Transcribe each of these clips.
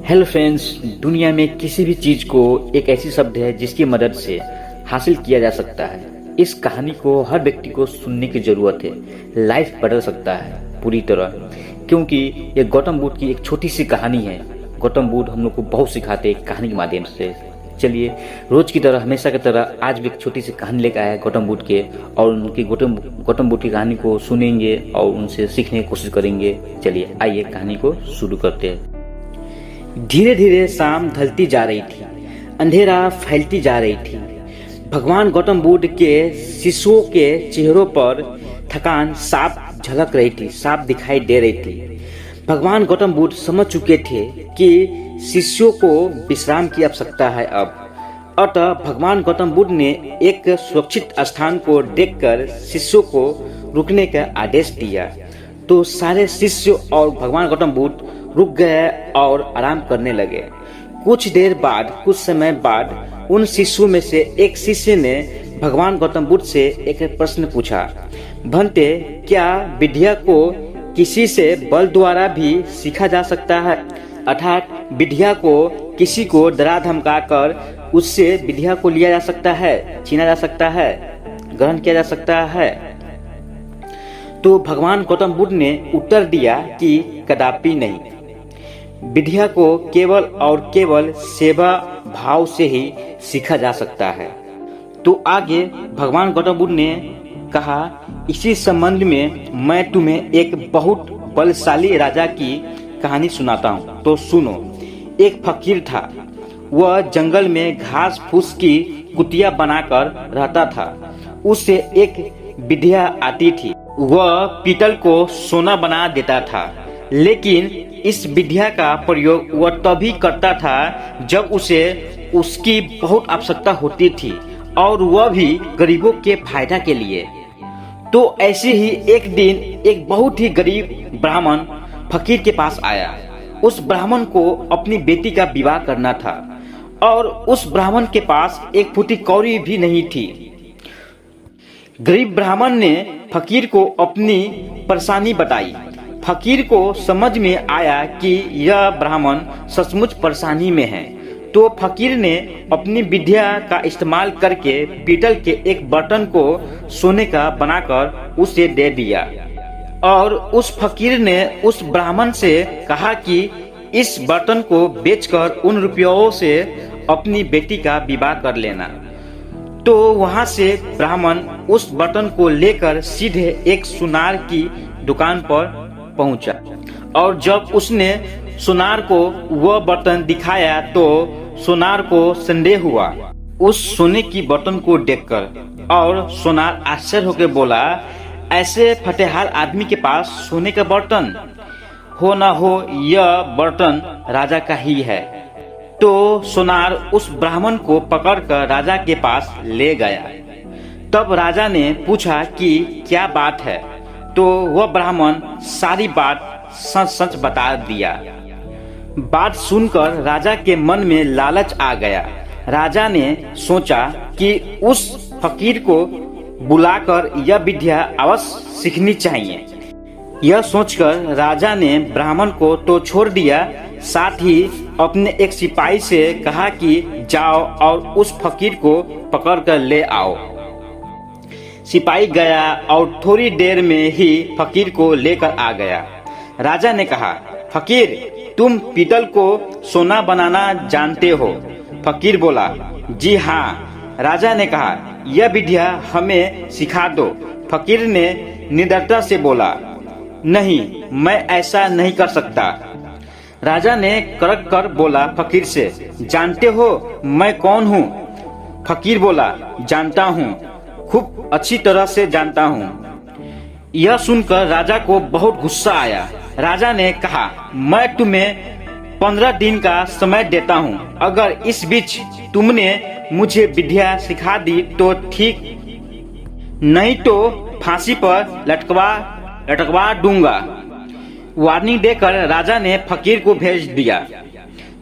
Hello friends, दुनिया में किसी भी चीज को एक ऐसी शब्द है जिसकी मदद से हासिल किया जा सकता है। इस कहानी को हर व्यक्ति को सुनने की जरूरत है। लाइफ बदल सकता है पूरी तरह, क्योंकि ये गौतम बुद्ध की एक छोटी सी कहानी है। गौतम बुद्ध हम लोग को बहुत सिखाते हैं कहानी के माध्यम से। चलिए, रोज की तरह, हमेशा की तरह आज भी एक छोटी सी कहानी लेकर आया है गौतम बुद्ध के, और उनकी गौतम बुद्ध की कहानी को सुनेंगे और उनसे सीखने की कोशिश करेंगे। चलिए आइए कहानी को शुरू करते हैं। धीरे धीरे शाम ढलती जा रही थी, अंधेरा फैलती जा रही थी। भगवान गौतम बुद्ध के शिष्यों के चेहरों पर थकान साफ झलक रही थी, साफ दिखाई दे रही थी। भगवान गौतम बुद्ध समझ चुके थे कि शिष्यों को विश्राम की आवश्यकता है अब। अतः भगवान गौतम बुद्ध ने एक सुरक्षित स्थान को देखकर शिष्यों को रुकने का आदेश दिया। तो सारे शिष्य और भगवान गौतम बुद्ध रुक गए और आराम करने लगे। कुछ देर बाद, कुछ समय बाद, उन शिष्यों में से एक शिष्य ने भगवान गौतम बुद्ध से एक प्रश्न पूछा, भंते, क्या विद्या को किसी से बल द्वारा भी सीखा जा सकता है? अर्थात विद्या को किसी को डरा धमका कर उससे विद्या को लिया जा सकता है, छीना जा सकता है, ग्रहण किया जा सकता है? तो भगवान गौतम बुद्ध ने उत्तर दिया कि कदापि नहीं। विद्या को केवल और केवल सेवा भाव से ही सीखा जा सकता है। तो आगे भगवान गौतम बुद्ध ने कहा, इसी संबंध में मैं तुम्हें एक बहुत बलशाली राजा की कहानी सुनाता हूँ, तो सुनो। एक फकीर था। वह जंगल में घास फूस की कुटिया बनाकर रहता था। उससे एक विद्या आती थी। वह पीतल को सोना बना देता था, लेकिन इस विद्या का प्रयोग वह तभी करता था जब उसे उसकी बहुत आवश्यकता होती थी, और वह भी गरीबों के फायदा के लिए। तो ऐसे ही एक दिन एक बहुत ही गरीब ब्राह्मण फकीर के पास आया। उस ब्राह्मण को अपनी बेटी का विवाह करना था, और उस ब्राह्मण के पास एक फूटी कौड़ी भी नहीं थी। गरीब ब्राह्मण ने फकीर को अपनी परेशानी बताई। फकीर को समझ में आया कि यह ब्राह्मण सचमुच परेशानी में है। तो फकीर ने अपनी विद्या का इस्तेमाल करके पीतल के एक बर्तन को सोने का बनाकर उसे दे दिया, और उस फकीर ने उस ब्राह्मण से कहा कि इस बर्तन को बेचकर उन रुपयों से अपनी बेटी का विवाह कर लेना। तो वहां से ब्राह्मण उस बर्तन को लेकर सीधे एक सुनार की दुकान पर पहुंचा, और जब उसने सुनार को वह बर्तन दिखाया तो सुनार को संदेह हुआ उस सोने की बर्तन को देखकर। और सुनार आश्चर्य होकर बोला, ऐसे फटेहाल आदमी के पास सोने का बर्तन हो ना हो, यह बर्तन राजा का ही है। तो सुनार उस ब्राह्मण को पकड़कर राजा के पास ले गया। तब राजा ने पूछा कि क्या बात है? तो वह ब्राह्मण सारी बात सच सच बता दिया। बात सुनकर राजा के मन में लालच आ गया। राजा ने सोचा कि उस फकीर को बुलाकर यह विद्या अवश्य सीखनी चाहिए। यह सोचकर राजा ने ब्राह्मण को तो छोड़ दिया, साथ ही अपने एक सिपाही से कहा कि जाओ और उस फकीर को पकड़कर ले आओ। सिपाही गया और थोड़ी देर में ही फकीर को लेकर आ गया। राजा ने कहा, फकीर, तुम पीतल को सोना बनाना जानते हो? फकीर बोला, जी हाँ। राजा ने कहा, यह विद्या हमें सिखा दो। फकीर ने निडरता से बोला, नहीं, मैं ऐसा नहीं कर सकता। राजा ने कड़क कर बोला फकीर से, जानते हो मैं कौन हूँ? फकीर बोला, जानता हूँ, खूब अच्छी तरह से जानता हूँ। यह सुनकर राजा को बहुत गुस्सा आया। राजा ने कहा, मैं तुम्हें 15 दिन का समय देता हूँ। अगर इस बीच तुमने मुझे विद्या सिखा दी तो ठीक, नहीं तो फांसी पर लटकवा दूंगा। वार्निंग देकर राजा ने फकीर को भेज दिया।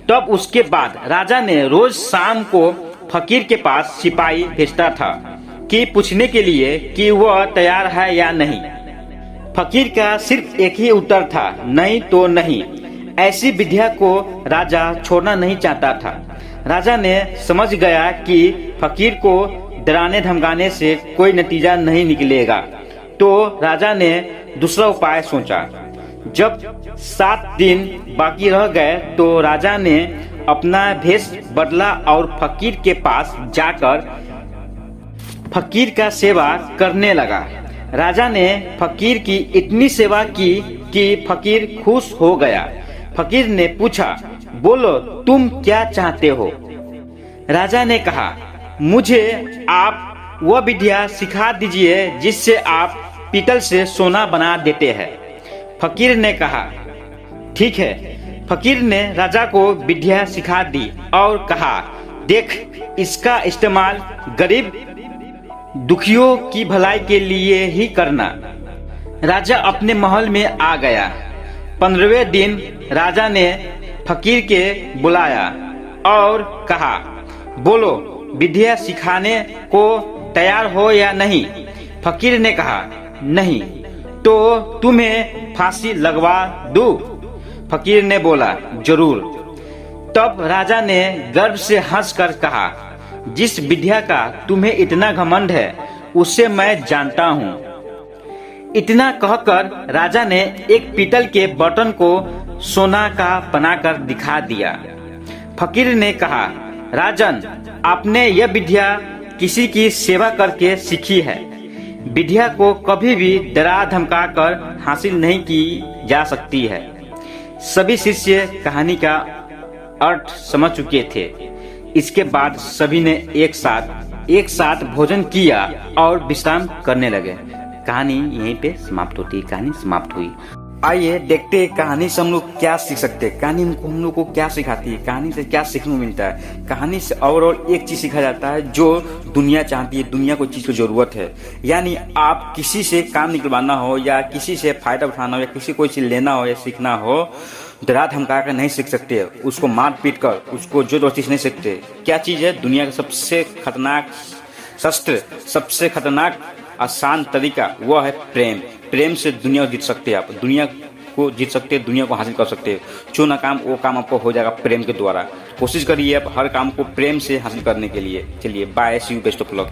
तब उसके बाद राजा ने रोज शाम को फकीर के पास सिपाही भेजता था कि पूछने के लिए कि वह तैयार है या नहीं। फकीर का सिर्फ एक ही उत्तर था, नहीं तो नहीं। ऐसी विद्या को राजा छोड़ना नहीं चाहता था। राजा ने समझ गया कि फकीर को डराने धमकाने से कोई नतीजा नहीं निकलेगा, तो राजा ने दूसरा उपाय सोचा। जब 7 दिन बाकी रह गए तो राजा ने अपना भेष बदला और फकीर के पास जाकर फकीर का सेवा करने लगा। राजा ने फकीर की इतनी सेवा की कि फकीर खुश हो गया। फकीर ने पूछा, बोलो तुम क्या चाहते हो? राजा ने कहा, मुझे आप वह विद्या सिखा दीजिए जिससे आप पीतल से सोना बना देते हैं। फकीर ने कहा, ठीक है। फकीर ने राजा को विद्या सिखा दी और कहा, देख, इसका इस्तेमाल गरीब दुखियों की भलाई के लिए ही करना। राजा अपने महल में आ गया। 15वें दिन राजा ने फकीर के बुलाया और कहा, बोलो विद्या सिखाने को तैयार हो या नहीं? फकीर ने कहा, नहीं। तो तुम्हें फांसी लगवा दूं? फकीर ने बोला, जरूर। तब राजा ने गर्व से हंसकर कहा, जिस विद्या का तुम्हें इतना घमंड है उसे मैं जानता हूँ। इतना कहकर राजा ने एक पीतल के बर्तन को सोना का बनाकर दिखा दिया। फकीर ने कहा, राजन, आपने यह विद्या किसी की सेवा करके सीखी है। विद्या को कभी भी डरा धमका कर हासिल नहीं की जा सकती है। सभी शिष्य कहानी का अर्थ समझ चुके थे। इसके बाद सभी ने एक साथ भोजन किया और विश्राम करने लगे। कहानी यहीं पे समाप्त होती है। कहानी समाप्त हुई। आइए देखते हैं कहानी से हम लोग क्या सीख सकते हैं। कहानी हम लोग को क्या सिखाती है, कहानी से क्या सीखने को मिलता है। कहानी से ओवरऑल एक चीज सीखा जाता है जो दुनिया चाहती है, दुनिया को चीज की जरूरत है। यानी आप किसी से काम निकलवाना हो या किसी से फायदा उठाना हो या किसी कोई चीज लेना हो या सीखना हो, डरा धमका कर नहीं सीख सकते। उसको मार पीट कर उसको जो दोस्ती नहीं सीखते। क्या चीज है? दुनिया का सबसे खतरनाक शस्त्र, सबसे खतरनाक आसान तरीका वह है प्रेम। प्रेम से दुनिया को जीत सकते हैं। आप दुनिया को जीत सकते हैं, दुनिया को हासिल कर सकते हैं। जो ना काम वो काम आपको हो जाएगा प्रेम के द्वारा। कोशिश करिए आप हर काम को प्रेम से हासिल करने के लिए। चलिए bye, see you, best of luck.